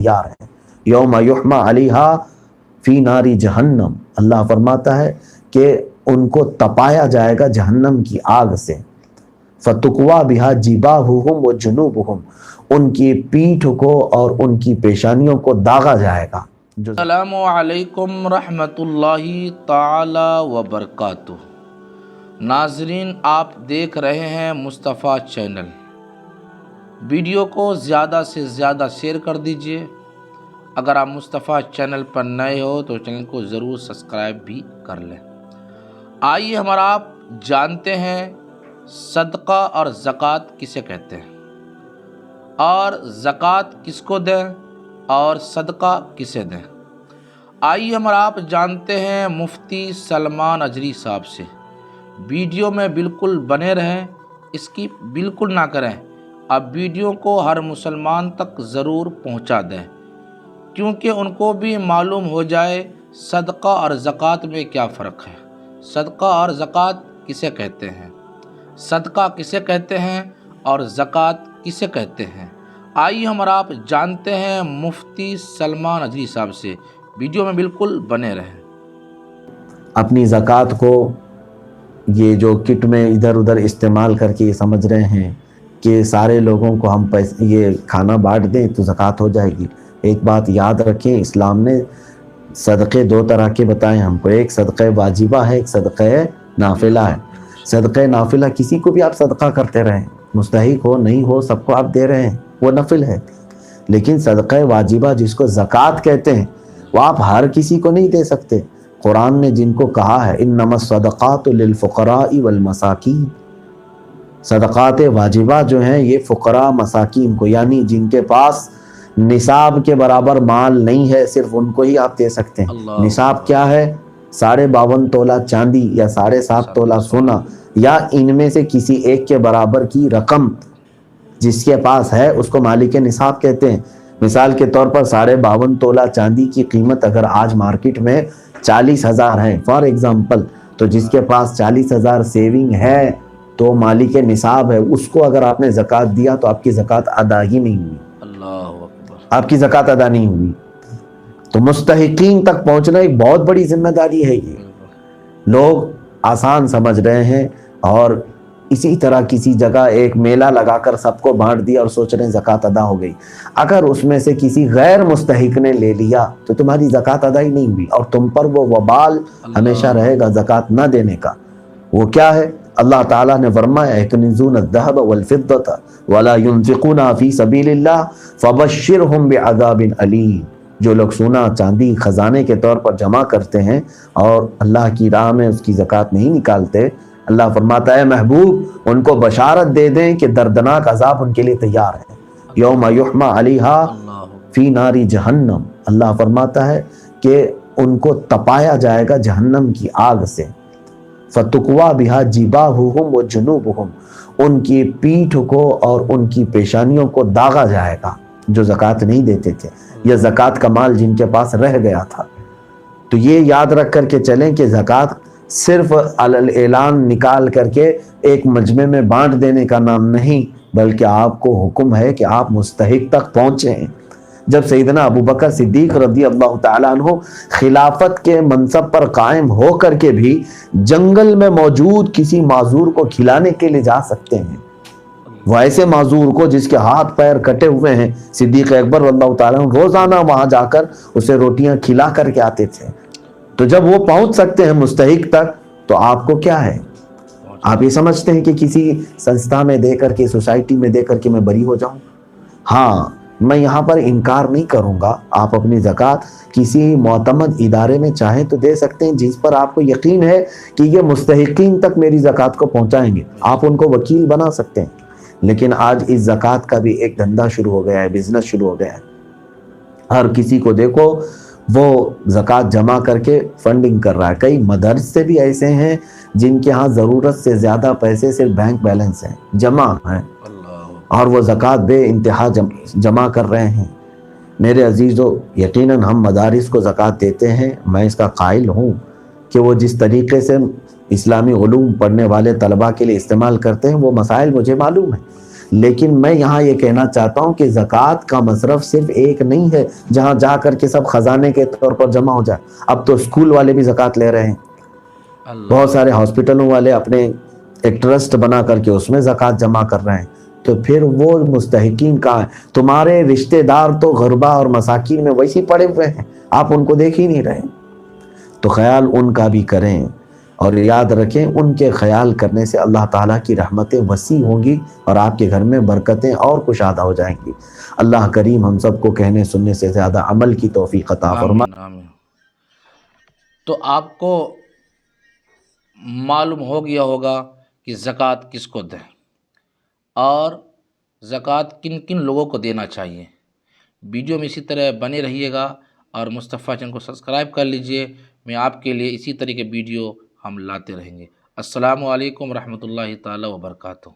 تیار ہے۔ یوم یحمى علیہا فی ناری جہنم، اللہ فرماتا ہے کہ ان کو تپایا جائے گا جہنم کی آگ سے، فتقوا بہا جباہہم وجنوبہم، ان کی پیٹھ کو اور ان کی پیشانیوں کو داغا جائے گا۔ السلام علیکم رحمۃ اللہ تعالی وبرکاتہ۔ ناظرین، آپ دیکھ رہے ہیں مصطفیٰ چینل۔ ویڈیو کو زیادہ سے زیادہ شیئر کر دیجئے۔ اگر آپ مصطفیٰ چینل پر نئے ہو تو چینل کو ضرور سبسکرائب بھی کر لیں۔ آئیے ہمارا آپ جانتے ہیں صدقہ اور زکوٰۃ کسے کہتے ہیں، اور زکوٰۃ کس کو دیں اور صدقہ کسے دیں۔ آئیے ہمارا آپ جانتے ہیں مفتی سلمان اجری صاحب سے۔ ویڈیو میں بالکل بنے رہیں، اسکپ بالکل نہ کریں۔ اب ویڈیو کو ہر مسلمان تک ضرور پہنچا دیں، کیونکہ ان کو بھی معلوم ہو جائے صدقہ اور زکوٰۃ میں کیا فرق ہے، صدقہ اور زکوٰۃ کسے کہتے ہیں، صدقہ کسے کہتے ہیں اور زکوٰۃ کسے کہتے ہیں۔ آئیے ہم اور آپ جانتے ہیں مفتی سلمان اجری صاحب سے۔ ویڈیو میں بالکل بنے رہیں۔ اپنی زکوٰۃ کو یہ جو کٹ میں ادھر ادھر استعمال کر کے یہ سمجھ رہے ہیں کہ سارے لوگوں کو ہم یہ کھانا بانٹ دیں تو زکوٰۃ ہو جائے گی۔ ایک بات یاد رکھیں، اسلام نے صدقے دو طرح کے بتائے ہم کو، ایک صدقہ واجبہ ہے، ایک صدقہ نافلہ ہے۔ صدقہ نافلہ کسی کو بھی آپ صدقہ کرتے رہیں، مستحق ہو نہیں ہو سب کو آپ دے رہے ہیں، وہ نفل ہے۔ لیکن صدقہ واجبہ جس کو زکوٰۃ کہتے ہیں، وہ آپ ہر کسی کو نہیں دے سکتے۔ قرآن نے جن کو کہا ہے انما الصدقات للفقراء والمساکین، صدقات واجبہ جو ہیں یہ فقراء مساکین کو، یعنی جن کے پاس نصاب کے برابر مال نہیں ہے، صرف ان کو ہی آپ دے سکتے ہیں۔ نصاب کیا ہے؟ 52.5 تولہ چاندی یا 7.5 تولہ سونا، یا ان میں سے کسی ایک کے برابر کی رقم جس کے پاس ہے اس کو مالک نصاب کہتے ہیں۔ مثال کے طور پر 52.5 تولہ چاندی کی قیمت اگر آج مارکیٹ میں 40,000 ہے فار ایگزامپل، تو جس کے پاس 40,000 سیونگ ہے تو مالک نصاب ہے، اس کو اگر آپ نے زکوٰۃ دیا تو آپ کی زکوٰۃ ادا ہی نہیں ہوئی، اللہ اکبر، آپ کی زکوٰۃ ادا نہیں ہوئی۔ تو مستحقین تک پہنچنا ایک بہت بڑی ذمہ داری ہے۔ یہ لوگ آسان سمجھ رہے ہیں، اور اسی طرح کسی جگہ ایک میلہ لگا کر سب کو بانٹ دیا اور سوچ رہے ہیں زکوٰۃ ادا ہو گئی۔ اگر اس میں سے کسی غیر مستحق نے لے لیا تو تمہاری زکوٰۃ ادا ہی نہیں ہوئی، اور تم پر وہ وبال ہمیشہ رہے گا زکوٰۃ نہ دینے کا۔ وہ کیا ہے؟ اللہ تعالیٰ نے فرمایا یکنزون الذہب والفضۃ ولا ينفقونها فی سبیل اللہ فبشرہم بعذاب علیم۔ جو لوگ سونا چاندی خزانے کے طور پر جمع کرتے ہیں اور اللہ کی راہ میں اس کی زکوٰۃ نہیں نکالتے، اللہ فرماتا ہے محبوب ان کو بشارت دے دیں کہ دردناک عذاب ان کے لیے تیار ہے۔ یوم یحمى علیہا فی ناری جہنم، اللہ فرماتا ہے کہ ان کو تپایا جائے گا جہنم کی آگ سے، فتقوا بہا جباہہم وجنوبہم، ان کی پیٹھ کو اور ان کی پیشانیوں کو داغا جائے گا جو زکوٰۃ نہیں دیتے تھے، یا زکوٰۃ کا مال جن کے پاس رہ گیا تھا۔ تو یہ یاد رکھ کر کے چلیں کہ زکوٰۃ صرف اعلان نکال کر کے ایک مجمع میں بانٹ دینے کا نام نہیں، بلکہ آپ کو حکم ہے کہ آپ مستحق تک پہنچیں۔ جب سیدنا ابوبکر صدیق رضی اللہ تعالیٰ عنہ خلافت کے منصب پر قائم ہو کر کے بھی جنگل میں موجود کسی معذور کو کھلانے کے لیے جا سکتے ہیں، وہ ایسے معذور کو جس کے ہاتھ پیر کٹے ہوئے ہیں، صدیق اکبر رضی اللہ تعالیٰ عنہ روزانہ وہاں جا کر اسے روٹیاں کھلا کر کے آتے تھے۔ تو جب وہ پہنچ سکتے ہیں مستحق تک تو آپ کو کیا ہے؟ آپ یہ سمجھتے ہیں کہ کسی سنستھا میں دے کر کے، سوسائٹی میں دے کر کے میں بری ہو جاؤں؟ ہاں، میں یہاں پر انکار نہیں کروں گا، آپ اپنی زکوٰۃ کسی معتمد ادارے میں چاہیں تو دے سکتے ہیں جس پر آپ کو یقین ہے کہ یہ مستحقین تک میری زکوٰۃ کو پہنچائیں گے، آپ ان کو وکیل بنا سکتے ہیں۔ لیکن آج اس زکوٰۃ کا بھی ایک دھندا شروع ہو گیا ہے، بزنس شروع ہو گیا ہے۔ ہر کسی کو دیکھو وہ زکوٰۃ جمع کر کے فنڈنگ کر رہا ہے۔ کئی مدرسے بھی ایسے ہیں جن کے ہاں ضرورت سے زیادہ پیسے صرف بینک بیلنس ہیں، جمع ہیں، اور وہ زکوٰۃ بے انتہا جمع کر رہے ہیں۔ میرے عزیزو، یقیناً ہم مدارس کو زکوٰۃ دیتے ہیں، میں اس کا قائل ہوں کہ وہ جس طریقے سے اسلامی علوم پڑھنے والے طلباء کے لیے استعمال کرتے ہیں وہ مسائل مجھے معلوم ہیں، لیکن میں یہاں یہ کہنا چاہتا ہوں کہ زکوٰۃ کا مصرف صرف ایک نہیں ہے جہاں جا کر کے سب خزانے کے طور پر جمع ہو جائے. اب تو اسکول والے بھی زکوٰۃ لے رہے ہیں, بہت سارے ہاسپٹلوں والے اپنے ایک ٹرسٹ بنا کر کے اس میں زکوٰۃ جمع کر رہے ہیں. تو پھر وہ مستحقین کہاں ہیں؟ تمہارے رشتہ دار تو غربا اور مساکین میں ویسے پڑے ہوئے ہیں, آپ ان کو دیکھ ہی نہیں رہے. تو خیال ان کا بھی کریں, اور یاد رکھیں ان کے خیال کرنے سے اللہ تعالیٰ کی رحمتیں وسیع ہوں گی اور آپ کے گھر میں برکتیں اور کشادہ ہو جائیں گی. اللہ کریم ہم سب کو کہنے سننے سے زیادہ عمل کی توفیق عطا فرمائے. آمین آمین. تو آپ کو معلوم ہو گیا ہوگا کہ زکوٰۃ کس کو دیں اور زکوٰۃ کن کن لوگوں کو دینا چاہیے. ویڈیو میں اسی طرح بنے رہیے گا اور مصطفیٰ چینل کو سبسکرائب کر لیجئے. میں آپ کے لیے اسی طرح کے ویڈیو ہم لاتے رہیں گے. السلام علیکم ورحمۃ اللہ تعالی وبرکاتہ.